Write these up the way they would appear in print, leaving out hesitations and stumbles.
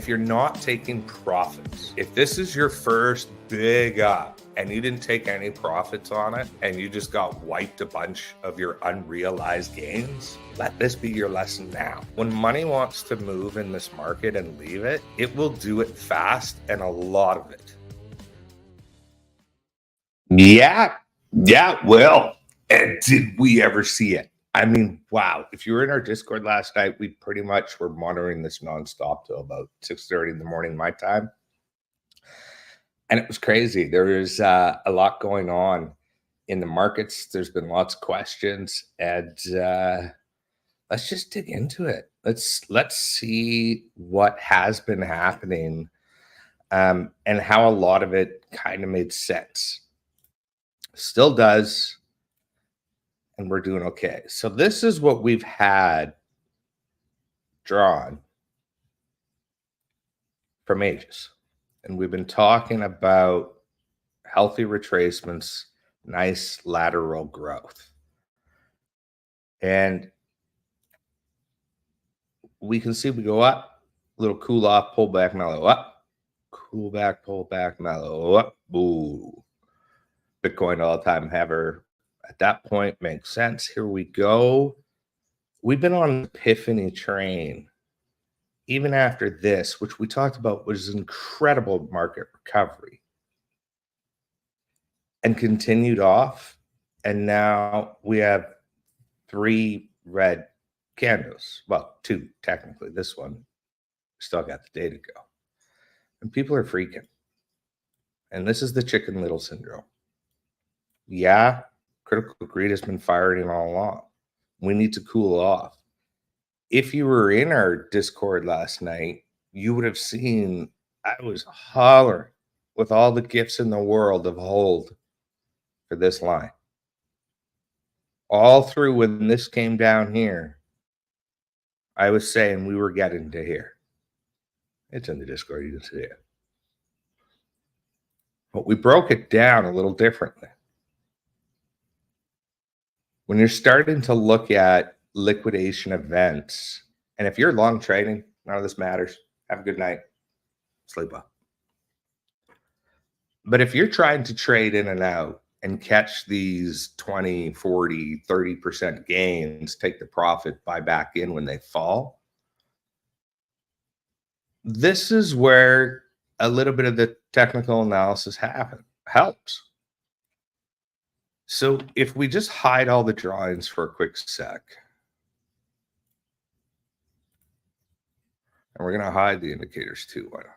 if you're not taking profits, if this is your first big up and you didn't take any profits on it and you just got wiped a bunch of your unrealized gains, let this be your lesson now. When money wants to move in this market and leave it, it will do it fast, and a lot of it. Yeah, well, and did we ever see it? I mean, wow. If you were in our Discord last night, we pretty much were monitoring this nonstop till about 6:30 in the morning, my time. And it was crazy. There is a lot going on in the markets. There's been lots of questions, and let's just dig into it. Let's see what has been happening, and how a lot of it kind of made sense. Still does, and we're doing okay. So this is what we've had drawn from ages. And we've been talking about healthy retracements, nice lateral growth. And we can see we go up, little cool off, pull back, mellow up, cool back, pull back, mellow up. Ooh. Bitcoin all-time ever at that point makes sense. Here we go. We've been on an epiphany train even after this, which we talked about was incredible market recovery, and continued off. And now we have 3 red candles. Well, 2 technically. This one still got the day to go. And people are freaking. And this is the Chicken Little syndrome. Yeah, critical greed has been firing all along. We need to cool off. If you were in our Discord last night, you would have seen I was hollering with all the gifts in the world of hold for this line. All through when this came down here, I was saying we were getting to here. It's in the Discord, you can see it. But we broke it down a little differently. When you're starting to look at liquidation events, and if you're long trading, none of this matters. Have a good night. Sleep well. But if you're trying to trade in and out and catch these 20, 40, 30% gains, take the profit, buy back in when they fall, this is where a little bit of the technical analysis helps. So if we just hide all the drawings for a quick sec, and we're going to hide the indicators too. Why not?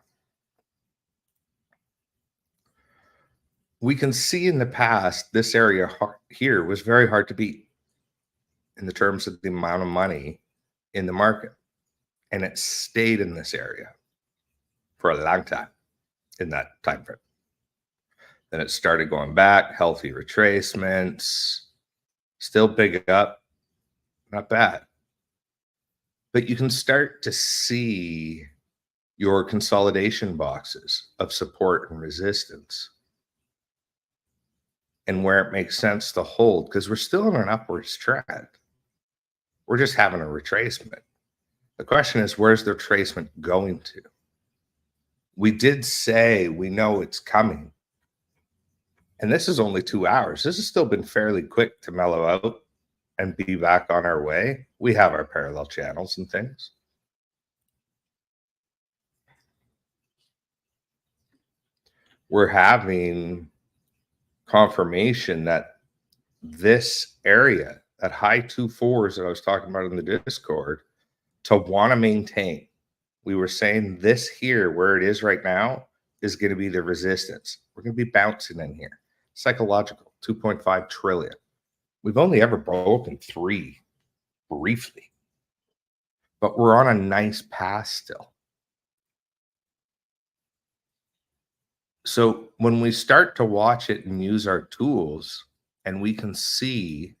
We can see in the past, this area here was very hard to beat in the terms of the amount of money in the market. And it stayed in this area for a long time in that time frame. Then it started going back, healthy retracements, still big up, not bad. But you can start to see your consolidation boxes of support and resistance and where it makes sense to hold, because we're still on an upwards trend. We're just having a retracement. The question is, where's the retracement going to? We did say we know it's coming. And this is only 2 hours. This has still been fairly quick to mellow out and be back on our way. We have our parallel channels and things. We're having confirmation that this area, that high 2.4s that I was talking about in the Discord, to want to maintain. We were saying this here, where it is right now, is going to be the resistance. We're going to be bouncing in here. Psychological, 2.5 trillion. We've only ever broken 3 briefly, but we're on a nice path still. So when we start to watch it and use our tools, and we can see,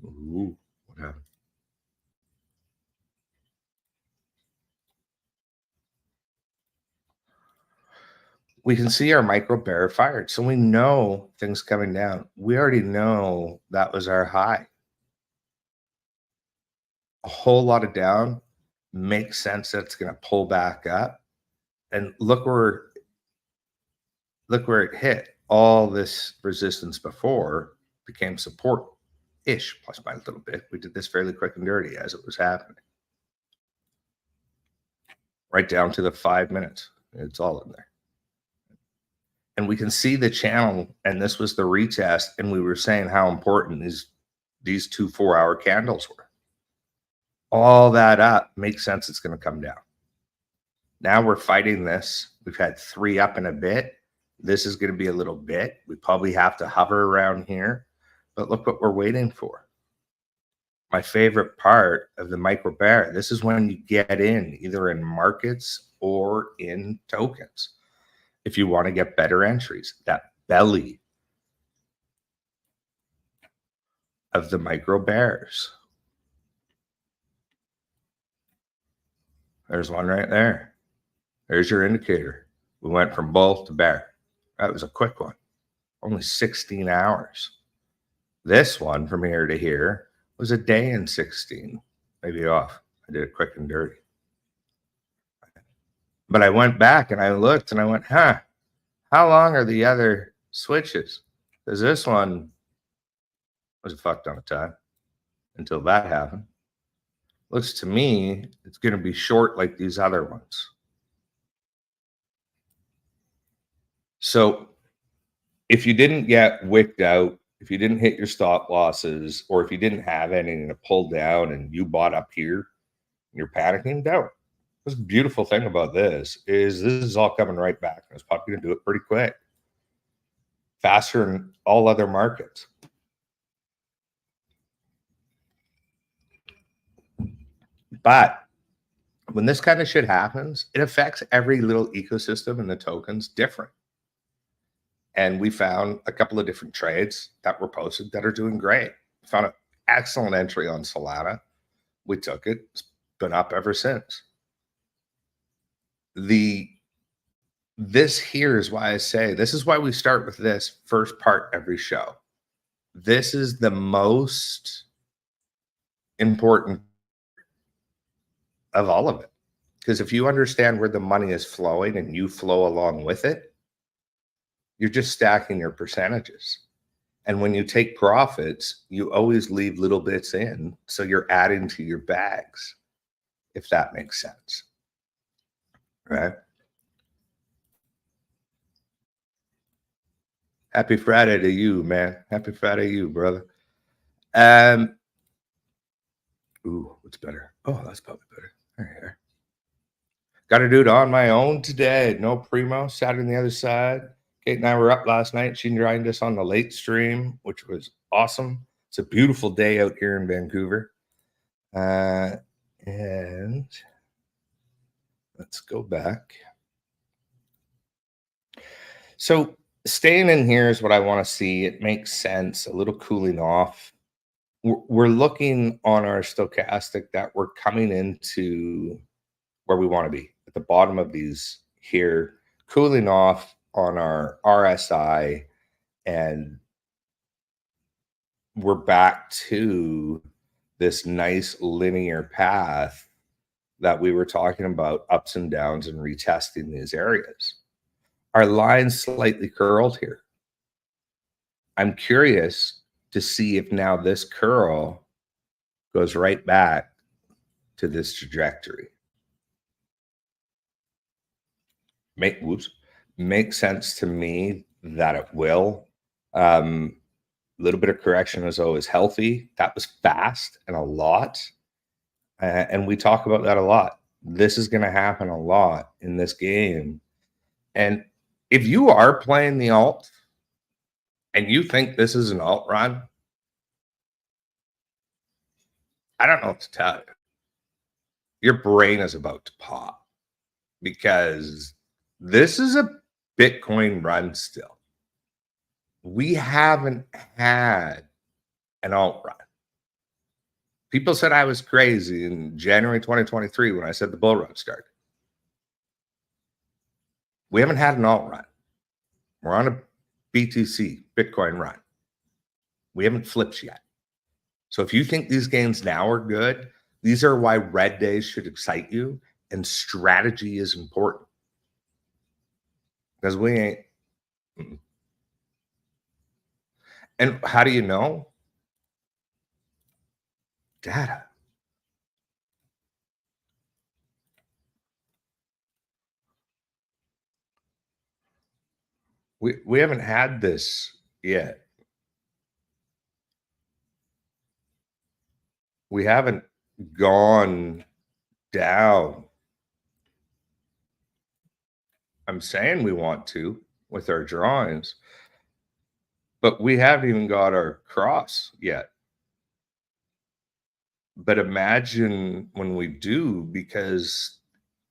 ooh, what happened? We can see our micro bear fired. So we know things coming down. We already know that was our high. A whole lot of down makes sense that it's going to pull back up. And look where it hit. All this resistance before became support-ish, plus by a little bit. We did this fairly quick and dirty as it was happening. Right down to the 5 minutes. It's all in there. And we can see the channel, and this was the retest, and we were saying how important these 2 4-hour candles were. All that up makes sense it's going to come down. Now we're fighting this. We've had 3 up in a bit. This is going to be a little bit. We probably have to hover around here, but look what we're waiting for. My favorite part of the micro bear, this is when you get in, either in markets or in tokens. If you want to get better entries, that belly of the micro bears. There's one right there. There's your indicator. We went from bull to bear. That was a quick one. Only 16 hours. This one from here to here was a day and 16. Maybe off. I did it quick and dirty. But I went back and I looked and I went, how long are the other switches? Because this one was a fuck ton of time until that happened. Looks to me it's going to be short like these other ones. So if you didn't get wicked out, if you didn't hit your stop losses, or if you didn't have any and it pulled down and you bought up here and you're panicking, don't. The beautiful thing about this is all coming right back. It's probably going to do it pretty quick. Faster than all other markets. But when this kind of shit happens, it affects every little ecosystem in the tokens different. And we found a couple of different trades that were posted that are doing great. Found an excellent entry on Solana. We took it. It's been up ever since. This here is why I say, this is why we start with this first part every show. This is the most important of all of it. Because if you understand where the money is flowing and you flow along with it, you're just stacking your percentages. And when you take profits, you always leave little bits in. So you're adding to your bags, if that makes sense. Right? Happy Friday to you, man. Happy Friday to you, brother. Ooh, what's better? Oh, that's probably better. There. Got to do it on my own today. No primo. Sat on the other side. Kate and I were up last night. She joined us on the late stream, which was awesome. It's a beautiful day out here in Vancouver. And let's go back. So staying in here is what I want to see. It makes sense. A little cooling off. We're looking on our stochastic that we're coming into where we want to be at the bottom of these here, cooling off on our RSI, and we're back to this nice linear path that we were talking about, ups and downs and retesting these areas. Our line's slightly curled here. I'm curious to see if now this curl goes right back to this trajectory. Makes sense to me that it will. A little bit of correction is always healthy. That was fast and a lot. And we talk about that a lot. This is going to happen a lot in this game. And if you are playing the alt and you think this is an alt run, I don't know what to tell you. Your brain is about to pop, because this is a Bitcoin run still. We haven't had an alt run. People said I was crazy in January 2023 when I said the bull run started. We haven't had an alt run. We're on a BTC, Bitcoin run. We haven't flipped yet. So if you think these gains now are good, These are why red days should excite you, and strategy is important. Because we ain't. And how do you know? Data. We haven't had this yet. We haven't gone down. I'm saying we want to with our drawings, but we haven't even got our cross yet. But imagine when we do, because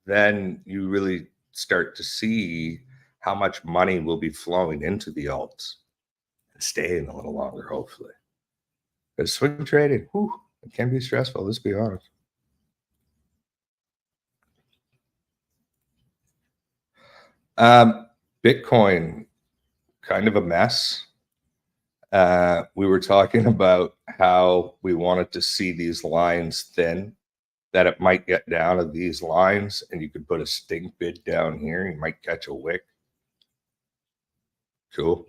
then you really start to see how much money will be flowing into the alts and staying a little longer, hopefully. Because swing trading, whew, it can be stressful, let's be honest. Bitcoin, kind of a mess. We were talking about how we wanted to see these lines thin, that it might get down to these lines, and you could put a stink bid down here. You might catch a wick. Cool.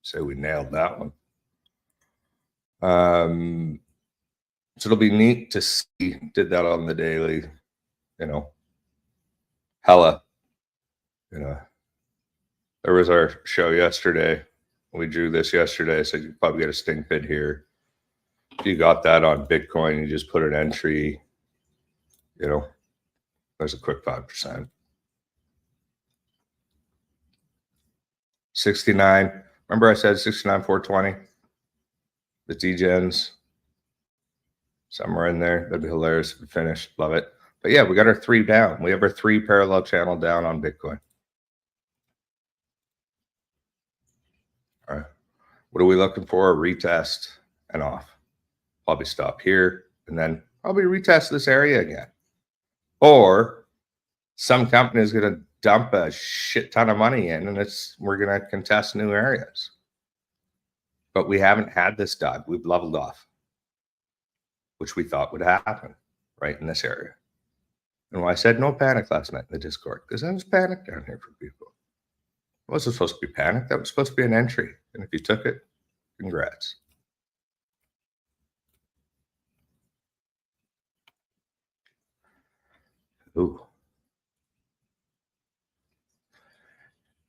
So we nailed that one. So it'll be neat to see. Did that on the daily, hella. There was our show yesterday. We drew this yesterday, so you probably get a stink bid here. If you got that on Bitcoin, you just put an entry, there's a quick 5%. 69. Remember I said 69, 420? The degens. Somewhere in there. That'd be hilarious if we finished. Love it. But yeah, we got our 3 down. We have our 3 parallel channel down on Bitcoin. All right. What are we looking for? A retest and off. Probably stop here and then probably retest this area again. Or some company is going to dump a shit ton of money in, and we're going to contest new areas. But we haven't had this dive. We've leveled off, which we thought would happen right in this area. And why I said no panic last night in the Discord, because I was panicked down here for people. It wasn't supposed to be panic. That was supposed to be an entry. And if you took it, congrats. Ooh.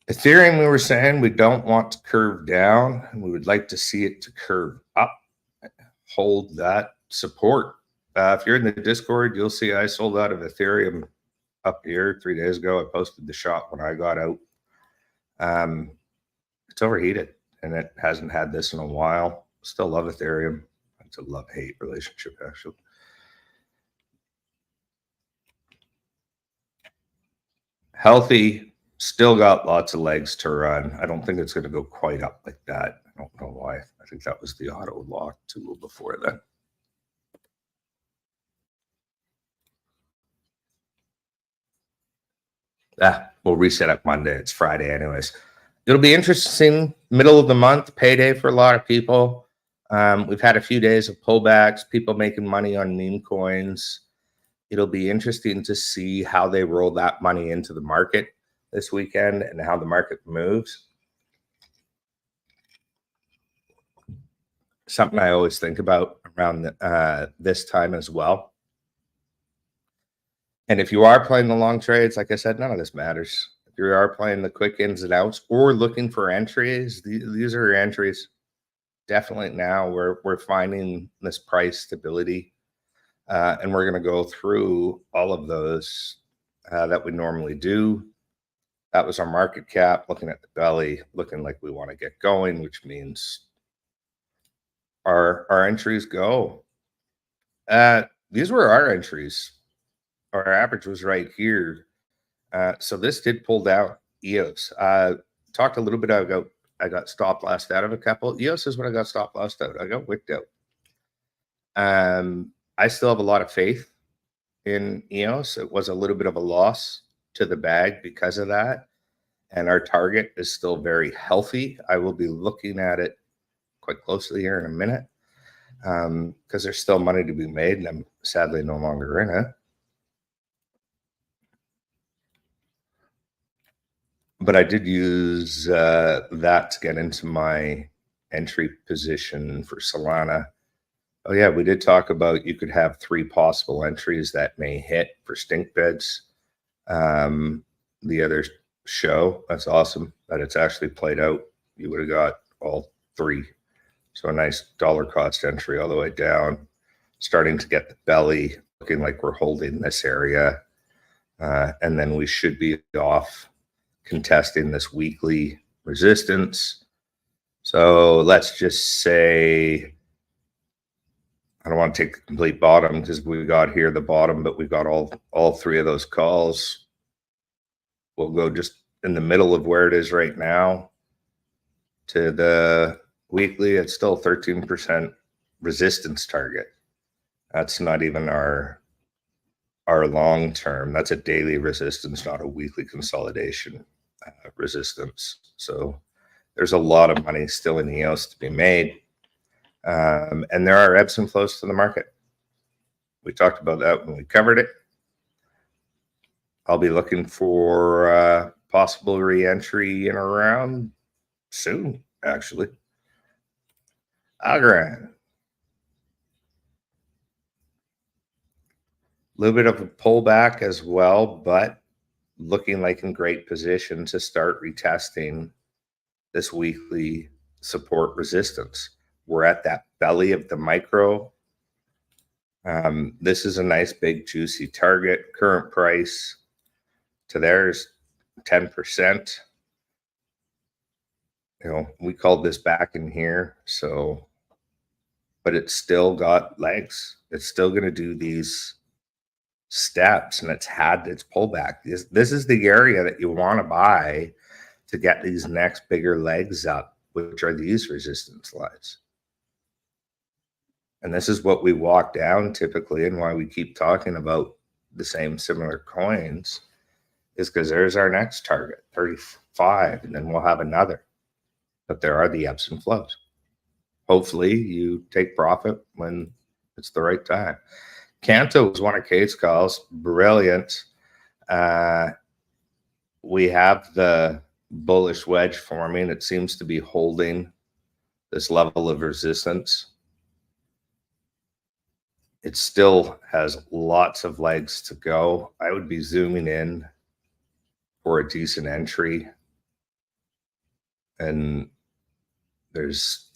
Ethereum, we were saying we don't want to curve down, and we would like to see it to curve up, hold that support. If you're in the Discord, you'll see I sold out of Ethereum up here 3 days ago. I posted the shot when I got out. It's overheated, and it hasn't had this in a while. Still love Ethereum. It's a love-hate relationship, actually. Healthy, still got lots of legs to run. I don't think it's going to go quite up like that. I don't know why. I think that was the auto lock tool before then. We'll reset up Monday. It's Friday anyways. It'll be interesting. Middle of the month, payday for a lot of people. We've had a few days of pullbacks, people making money on meme coins. It'll be interesting to see how they roll that money into the market this weekend and how the market moves. Something I always think about around this time as well. And if you are playing the long trades, like I said, none of this matters. If you are playing the quick ins and outs or looking for entries, these are entries. Definitely now we're finding this price stability. And we're going to go through all of those that we normally do. That was our market cap, looking at the belly, looking like we want to get going, which means our entries go. These were our entries. Our average was right here. So this did pull down EOS. Talked a little bit about I got stop lost out of a couple. EOS is when I got stop lost out. I got wicked out. I still have a lot of faith in EOS. It was a little bit of a loss to the bag because of that. And our target is still very healthy. I will be looking at it quite closely here in a minute because there's still money to be made. And I'm sadly no longer in it. But I did use that to get into my entry position for Solana. Oh yeah, we did talk about you could have 3 possible entries that may hit for stink beds. The other show, that's awesome that it's actually played out. You would have got all 3. So a nice dollar cost entry all the way down, starting to get the belly looking like we're holding this area. And then we should be off contesting this weekly resistance. So let's just say, I don't want to take the complete bottom because we got here the bottom, but we've got all 3 of those calls. We'll go just in the middle of where it is right now to the weekly. It's still 13% resistance target. That's not even our long term. That's a daily resistance, not a weekly consolidation resistance. So there's a lot of money still in EOS to be made. And there are ebbs and flows to the market. We talked about that when we covered it. I'll be looking for possible re-entry in around soon, actually. Algorand. A little bit of a pullback as well, but looking like in great position to start retesting this weekly support resistance. We're at that belly of the micro. This is a nice big juicy target. Current price to theirs 10%. We called this back in here, so, but it's still got legs. It's still going to do these steps, and it's had its pullback. This is the area that you want to buy to get these next bigger legs up, which are these resistance lines. And this is what we walk down typically, and why we keep talking about the same similar coins is because there's our next target, 35, and then we'll have another. But there are the ebbs and flows. Hopefully you take profit when it's the right time. Canto was one of Kate's calls. Brilliant. We have the bullish wedge forming. It seems to be holding this level of resistance. It still has lots of legs to go. I would be zooming in for a decent entry. And there's,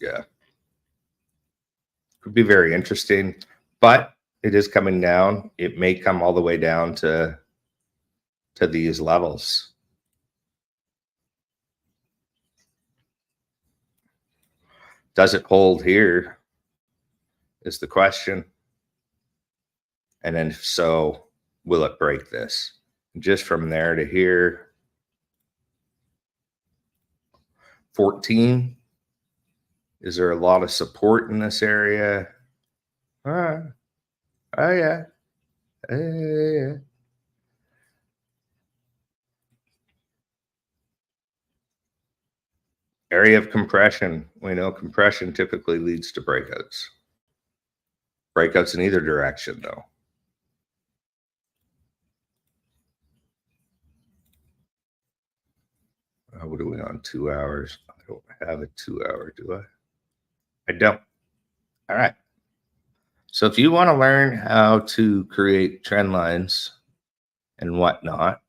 could be very interesting, but it is coming down. It may come all the way down to these levels. Does it hold here is the question. And then if so, will it break this? Just from there to here, 14. Is there a lot of support in this area? Oh yeah. Yeah. Area of compression. We know compression typically leads to breakouts. Breakouts in either direction, though. What are we on? 2 hours? I don't have a 2 hour, do I? I don't. All right. So if you want to learn how to create trend lines and whatnot,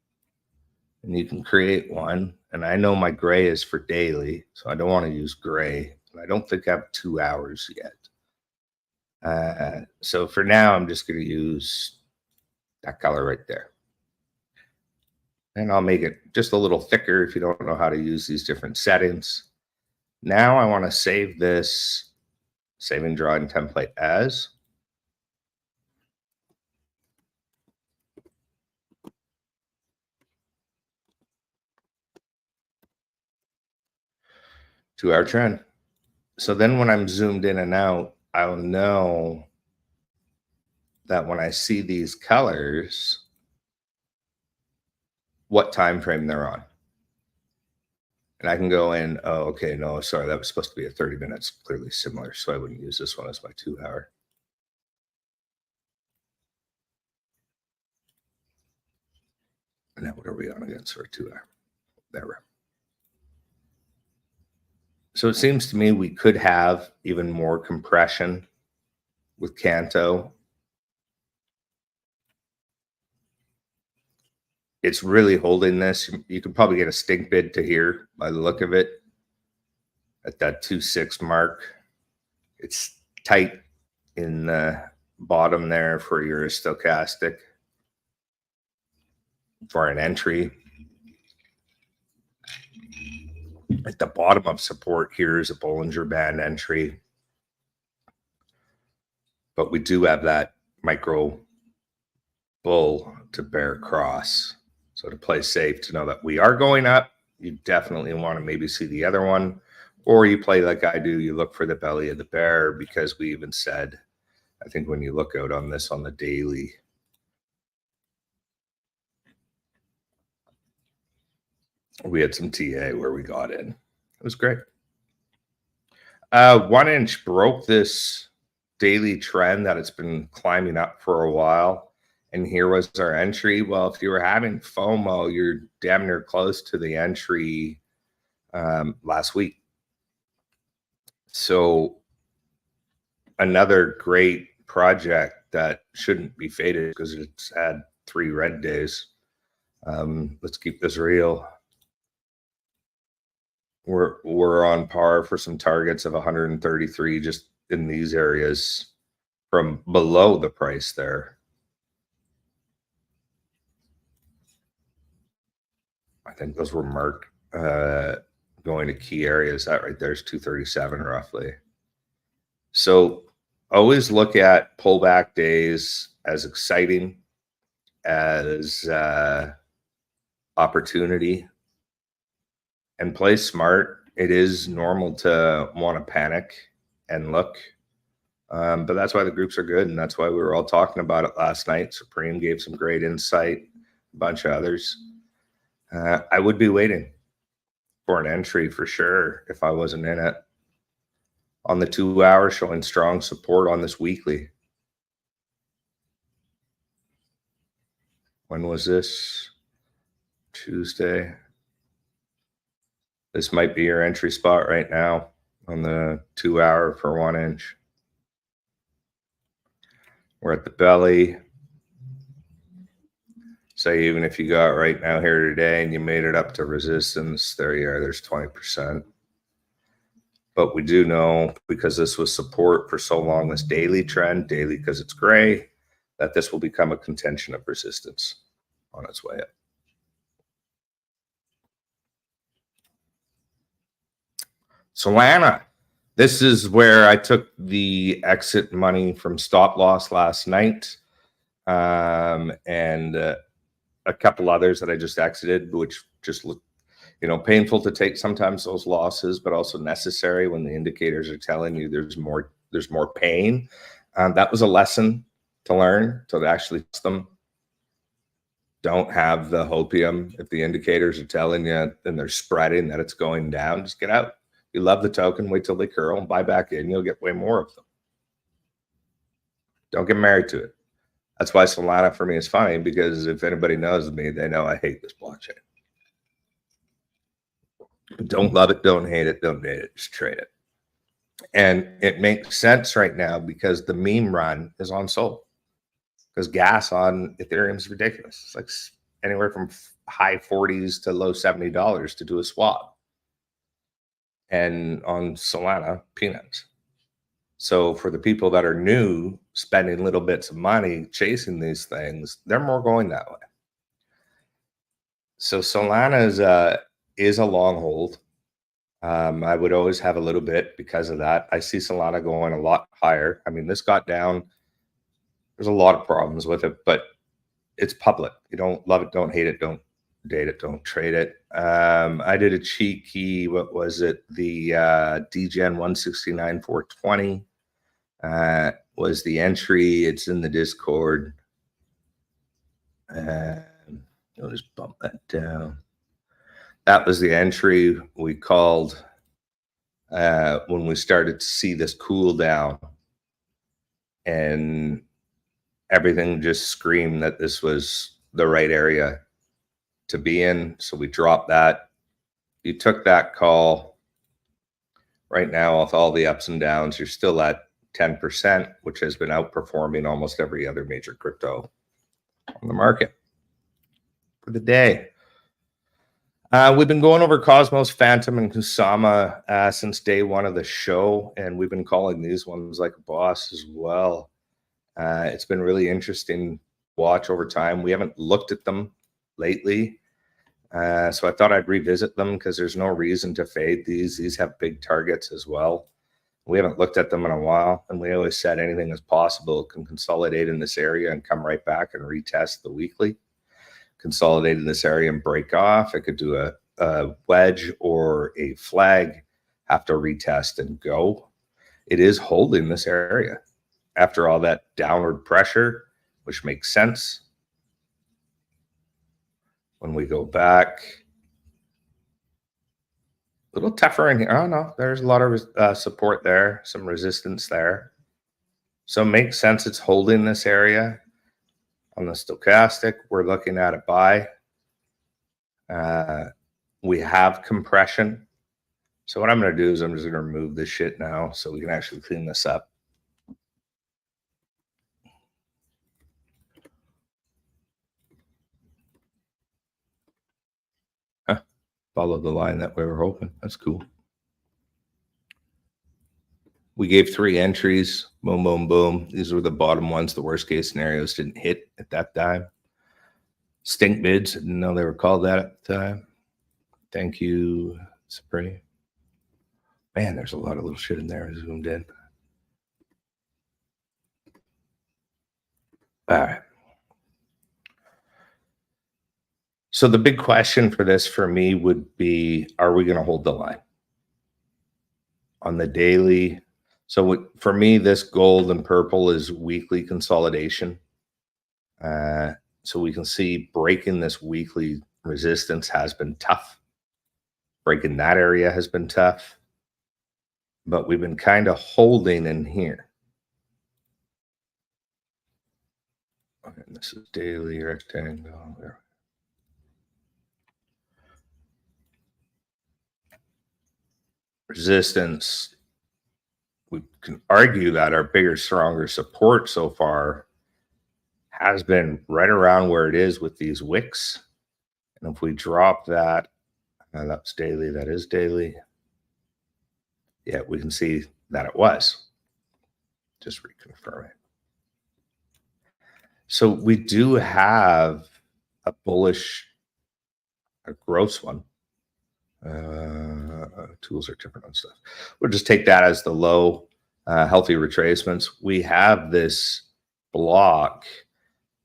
and you can create one, and I know my gray is for daily, so I don't want to use gray. I don't think I have 2 hours yet. So for now, I'm just going to use that color right there. And I'll make it just a little thicker if you don't know how to use these different settings. Now I want to save this saving drawing template as. To our trend. So then when I'm zoomed in and out, I'll know that when I see these colors, what time frame they're on. And I can go in, oh, okay, no, sorry, that was supposed to be a 30 minutes, clearly similar, so I wouldn't use this one as my 2 hour. Now, what are we on against for 2 hour? There. So it seems to me we could have even more compression with Canto. It's really holding this. You could probably get a stink bid to here by the look of it at that 2.6 mark. It's tight in the bottom there for your stochastic for an entry. At the bottom of support here is a Bollinger Band entry. But we do have that micro bull to bear across. So to play safe, to know that we are going up, you definitely want to maybe see the other one. Or you play like I do, you look for the belly of the bear, because we even said, I think when you look out on this on the daily, we had some TA where we got in. It was great. 1 inch broke this daily trend that it's been climbing up for a while. And here was our entry. Well, if you were having FOMO, you're damn near close to the entry last week. So another great project that shouldn't be faded because it's had 3 red days. Let's keep this real. We're on par for some targets of 133 just in these areas from below the price there. I think those were marked going to key areas. That right there is 237 roughly. So always look at pullback days as exciting as opportunity, and play smart. It is normal to want to panic and look, but that's why the groups are good, and that's why we were all talking about it last night. Supreme gave some great insight, a bunch of others. I would be waiting for an entry for sure if I wasn't in it. On the 2 hour, showing strong support on this weekly. When was this? Tuesday. This might be your entry spot right now on the 2 hour for 1 inch. We're at the belly. So even if you got right now here today and you made it up to resistance, there you are, there's 20%. But we do know, because this was support for so long, this daily trend, daily because it's gray, that this will become a contention of resistance on its way up. Solana. This is where I took the exit money from stop loss last night, and a couple others that I just exited, which just look, painful to take sometimes those losses, but also necessary when the indicators are telling you there's more pain. That was a lesson to learn, to actually trust them. Don't have the hopium. If the indicators are telling you and they're spreading that it's going down, just get out. You love the token, wait till they curl and buy back in. You'll get way more of them. Don't get married to it. That's why Solana for me is funny, because if anybody knows me, they know I hate this blockchain. But don't love it, don't hate it, don't date it, just trade it. And it makes sense right now because the meme run is on Sol. Because gas on Ethereum is ridiculous. It's like anywhere from high 40s to low $70 to do a swap. And on Solana, peanuts. So for the people that are new, spending little bits of money chasing these things, they're more going that way. So Solana is a long hold. I would always have a little bit because of that. I see Solana going a lot higher. I mean, this got down. There's a lot of problems with it, but it's public. You don't love it, don't hate it, don't date it, don't trade it. I did a cheeky, what was it? The DGen 169.420 was the entry. It's in the Discord. I'll just bump that down. That was the entry we called when we started to see this cool down, and everything just screamed that this was the right area to be in. So we dropped that. You took that call. Right now, with all the ups and downs, you're still at 10%, which has been outperforming almost every other major crypto on the market for the day. We've been going over Cosmos, Phantom, and Kusama since day one of the show, and we've been calling these ones like a boss as well. It's been really interesting to watch over time. We haven't looked at them lately, so I thought I'd revisit them because there's no reason to fade these. These have big targets as well. We haven't looked at them in a while, and we always said anything is possible. It can consolidate in this area and come right back and retest the weekly. Consolidate in this area and break off. It could do a wedge or a flag, have to retest and go. It is holding this area after all that downward pressure, which makes sense. When we go back, a little tougher in here. Oh no, there's a lot of support there, some resistance there. So it makes sense it's holding this area. On the stochastic, we're looking at a buy. We have compression. So what I'm going to do is I'm just going to remove this shit now so we can actually clean this up. Follow the line that we were hoping. That's cool. We gave 3 entries. Boom, boom, boom. These were the bottom ones. The worst case scenarios didn't hit at that time. Stink bids. Didn't know they were called that at the time. Thank you, Spray. Man, there's a lot of little shit in there. I zoomed in. All right. So the big question for this for me would be, are we going to hold the line on the daily? So for me, this gold and purple is weekly consolidation. So we can see breaking this weekly resistance has been tough. Breaking that area has been tough. But we've been kind of holding in here. Okay, this is daily rectangle. There. Resistance. We can argue that our bigger, stronger support so far has been right around where it is with these wicks. And if we drop that, that's daily, that is daily. Yeah, we can see that it was. Just reconfirming. So we do have a bullish, a gross one. Tools are different on stuff. We'll just take that as the low, healthy retracements. We have this block.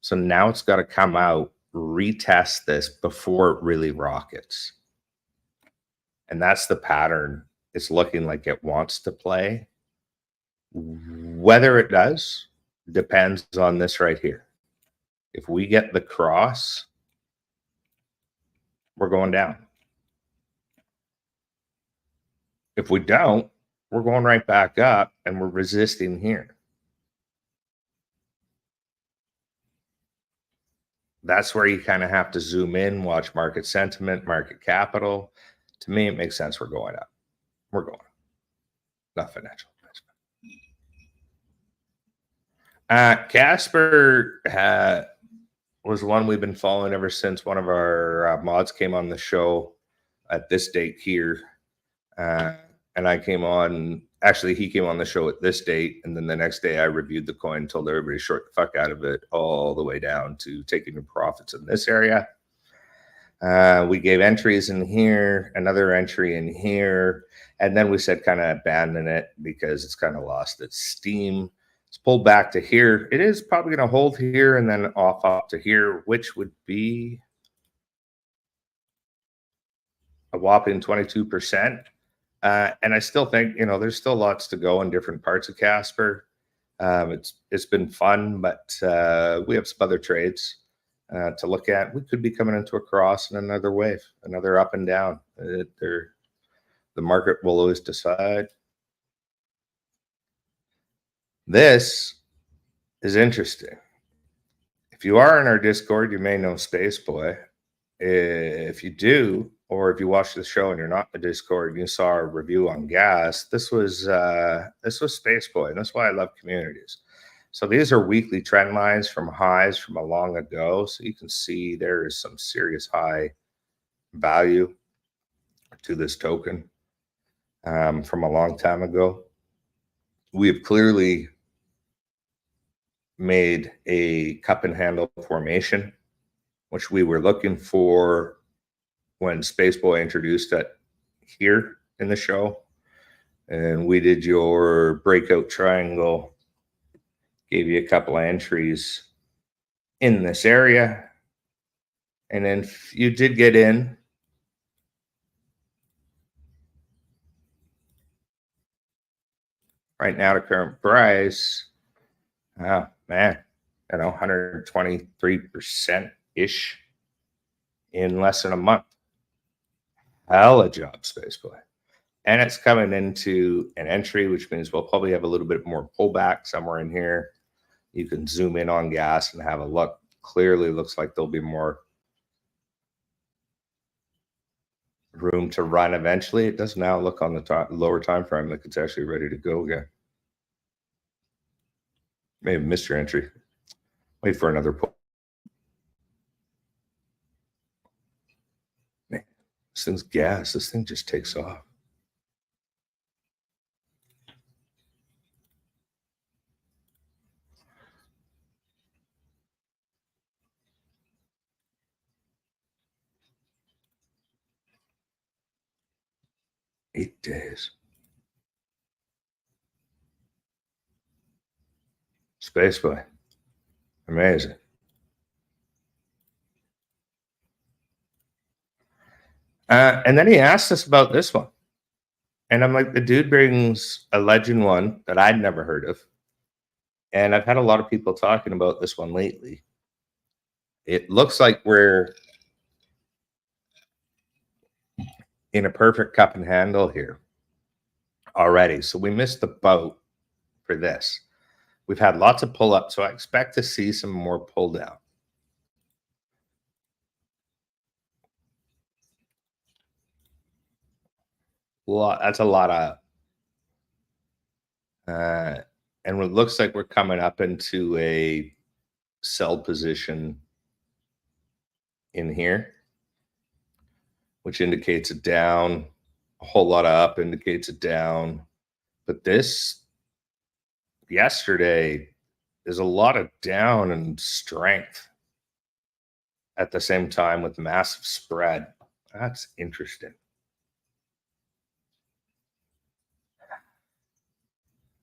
So now it's got to come out, retest this before it really rockets. And that's the pattern it's looking like it wants to play. Whether it does depends on this right here. If we get the cross, we're going down. If we don't, we're going right back up and we're resisting here. That's where you kind of have to zoom in, watch market sentiment, market capital. To me, it makes sense we're going up. We're going up. Not financial. Casper was one we've been following ever since one of our mods came on the show at this date here. And I came on, actually, he came on the show at this date. And then the next day I reviewed the coin, told everybody to short the fuck out of it all the way down to taking your profits in this area. We gave entries in here, another entry in here. And then we said kind of abandon it because it's kind of lost its steam. It's pulled back to here. It is probably going to hold here and then off up to here, which would be a whopping 22%. And I still think, you know, there's still lots to go in different parts of Casper. It's been fun, but we have some other trades to look at. We could be coming into a cross and another wave, another up and down. The market will always decide. This is interesting. If you are in our Discord, you may know Space Boy. if you do, or if you watch the show and you're not in the Discord and you saw our review on gas, this was Spaceboy, and that's why I love communities. So these are weekly trend lines from highs from a long ago. So you can see there is some serious high value to this token from a long time ago. We have clearly made a cup and handle formation, which we were looking for when Spaceboy introduced it here in the show. And we did your breakout triangle, gave you a couple of entries in this area. And then you did get in. Right now, the current price, oh man, 123% ish in less than a month. Hell a job, Spaceboy. And it's coming into an entry, which means we'll probably have a little bit more pullback somewhere in here. You can zoom in on gas and have a look. Clearly looks like there'll be more room to run eventually. It does now look on the lower time frame like it's actually ready to go again. May have missed your entry. Wait for another pull. Man, this thing's gas. This thing just takes off. Eight days. Spaceboy. Amazing. And then he asked us about this one. And I'm like, the dude brings a legend one that I'd never heard of. And I've had a lot of people talking about this one lately. It looks like we're in a perfect cup and handle here already. So we missed the boat for this. We've had lots of pull up, so I expect to see some more pull down. That's a lot of and it looks like we're coming up into a sell position in here, which indicates a down. A whole lot of up indicates a down. But this yesterday is a lot of down and strength at the same time with massive spread. That's interesting.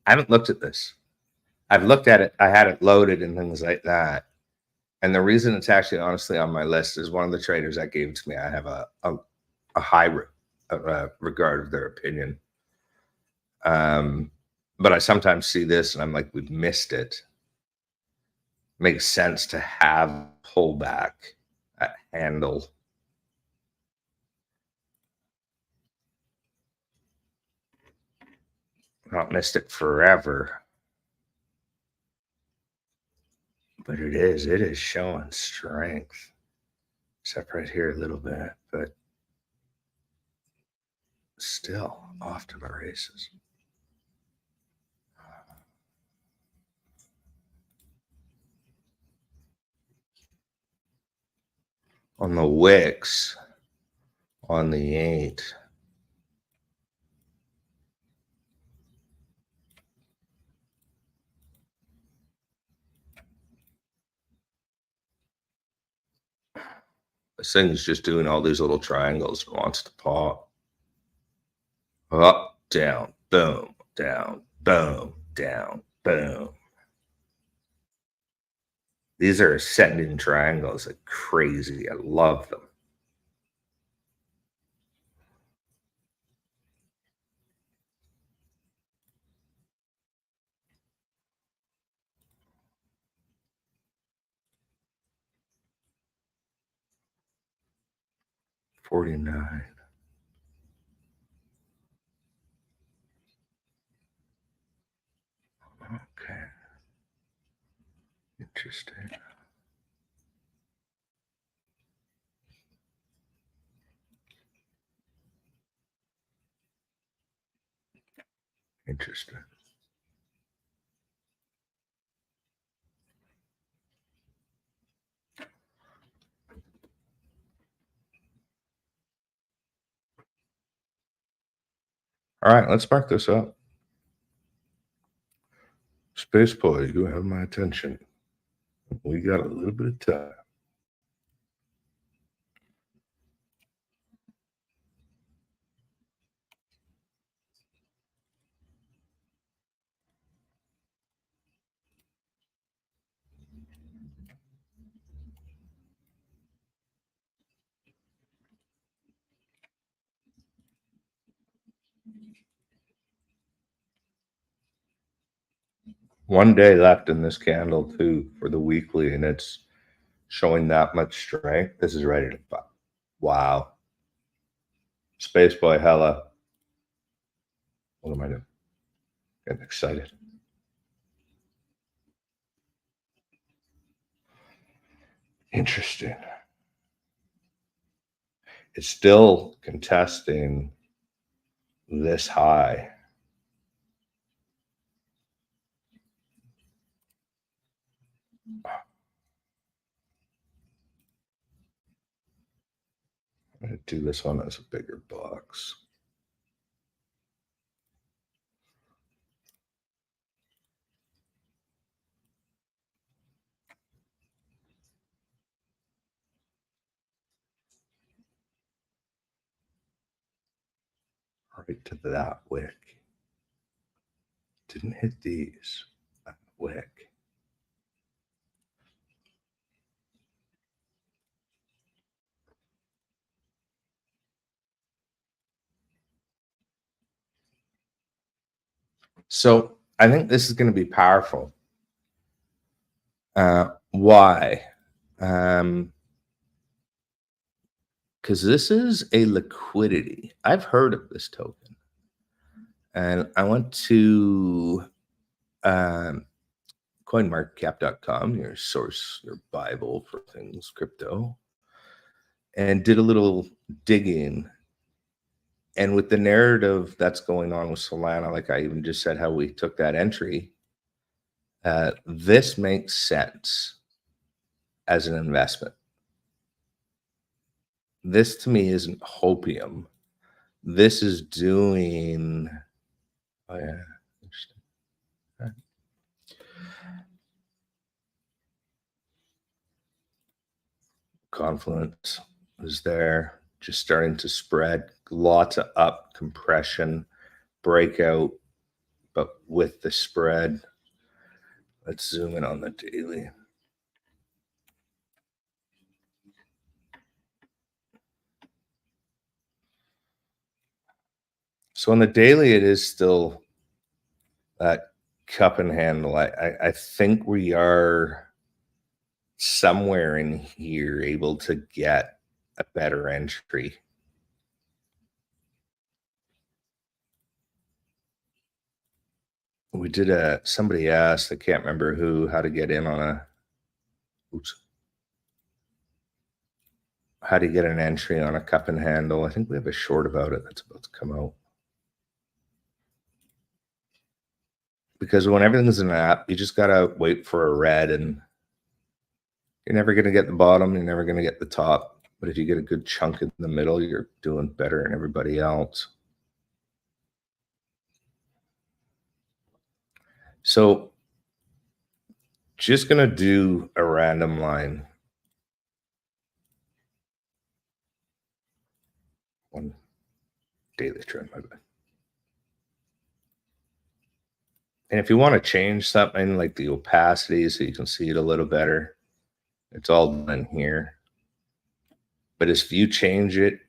I haven't looked at this. I've looked at it. I had it loaded and things like that. And the reason it's actually honestly on my list is one of the traders that gave it to me. I have a high regard of their opinion. But I sometimes see this and I'm like, we've missed it. Makes sense to have pullback at handle. Not missed it forever. But it is showing strength. Except right here a little bit, but still off to the races. On the wicks, on the 8. This thing's just doing all these little triangles and wants to pop. Up, down, boom, down, boom, down, boom. These are ascending triangles like crazy. I love them. $49. Okay. Interesting. Interesting. All right, let's mark this up. Space Boy, you have my attention. We got a little bit of time. One day left in this candle too for the weekly, and it's showing that much strength. This is ready to pop. Wow. Space Boy, hella. What am I doing? Getting excited. Interesting. It's still contesting this high. I'm going to do this one as a bigger box. Right to that wick. Didn't hit these. That wick. So I think this is going to be powerful. Why? Because this is a liquidity. I've heard of this token. And I went to coinmarketcap.com, your source, your Bible for things crypto, and did a little digging. And with the narrative that's going on with Solana, like I even just said, how we took that entry, this makes sense as an investment. This to me isn't hopium. This is doing, oh yeah, interesting. Right. Confluence is there, just starting to spread. Lots of up compression, breakout, but with the spread. Let's zoom in on the daily. So on the daily, it is still that cup and handle. I think we are somewhere in here able to get a better entry. We did somebody asked, I can't remember who, how to get in on how to get an entry on a cup and handle. I think we have a short about it that's about to come out. Because when everything's an app, you just gotta wait for a red, and you're never gonna get the bottom, you're never gonna get the top. But if you get a good chunk in the middle, you're doing better than everybody else. So just gonna do a random line. One daily trend, my bad. And if you want to change something like the opacity so you can see it a little better, it's all done here. But if you change it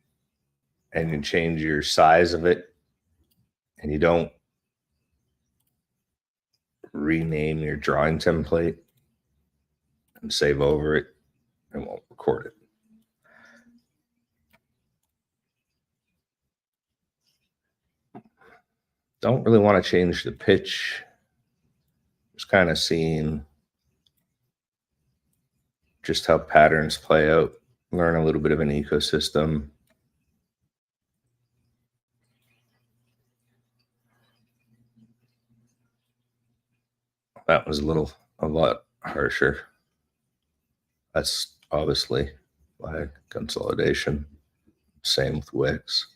and you change your size of it and you don't rename your drawing template and save over it, it won't record it. Don't really want to change the pitch. Just kind of seeing just how patterns play out, learn a little bit of an ecosystem. that was a lot harsher. That's obviously lag consolidation. Same with Wix.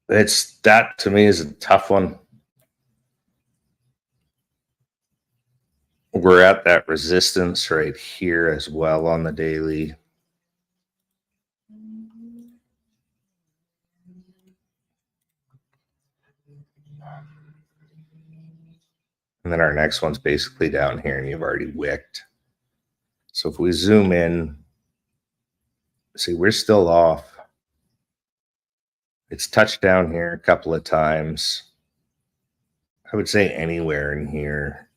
That to me is a tough one. We're at that resistance right here as well on the daily. And then our next one's basically down here, and you've already wicked. So if we zoom in, see, we're still off. It's touched down here a couple of times. I would say anywhere in here.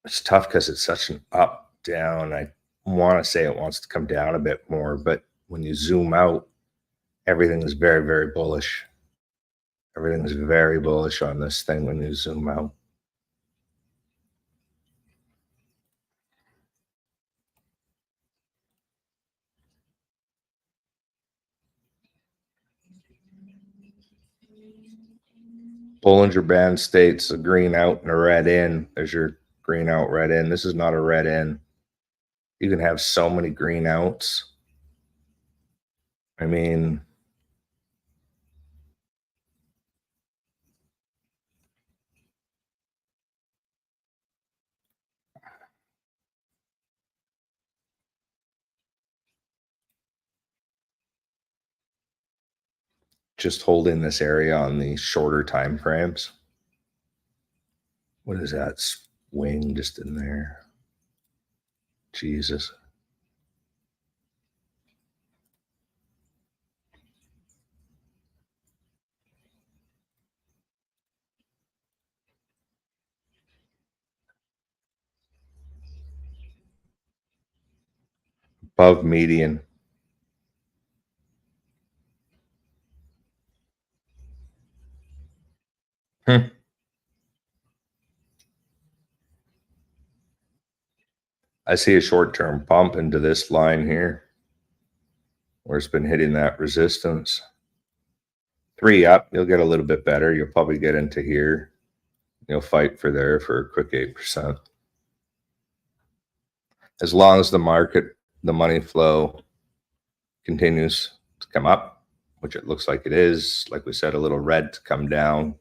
It's tough because it's such an up, down. I want to say it wants to come down a bit more, but when you zoom out, everything is very, very bullish. Everything is very bullish on this thing when you zoom out. Bollinger Band states a green out and a red in. There's your green out, red in. This is not a red in. You can have so many green outs. I mean, just holding this area on the shorter time frames. What is that swing just in there? Jesus. Above median. I see a short-term pump into this line here where it's been hitting that resistance. 3 up, you'll get a little bit better. You'll probably get into here. You'll fight for there for a quick 8%. As long as the market, the money flow continues to come up, which it looks like it is, like we said, a little red to come down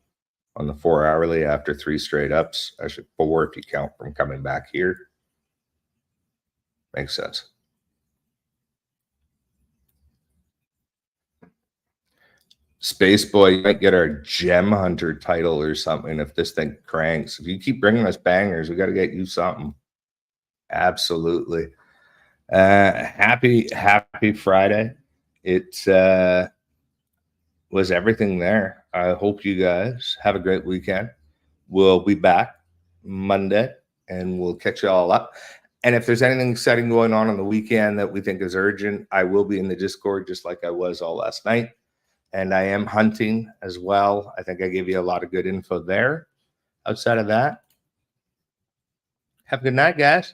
on the 4 hourly after 3 straight ups. Actually 4 if you count from coming back here. Makes sense. Space Boy, you might get our Gem Hunter title or something if this thing cranks. If you keep bringing us bangers, we got to get you something. Absolutely. Happy Friday. It was everything there. I hope you guys have a great weekend. We'll be back Monday and we'll catch you all up. And if there's anything exciting going on the weekend that we think is urgent, I will be in the Discord just like I was all last night. And I am hunting as well. I think I gave you a lot of good info there. Outside of that, have a good night, guys.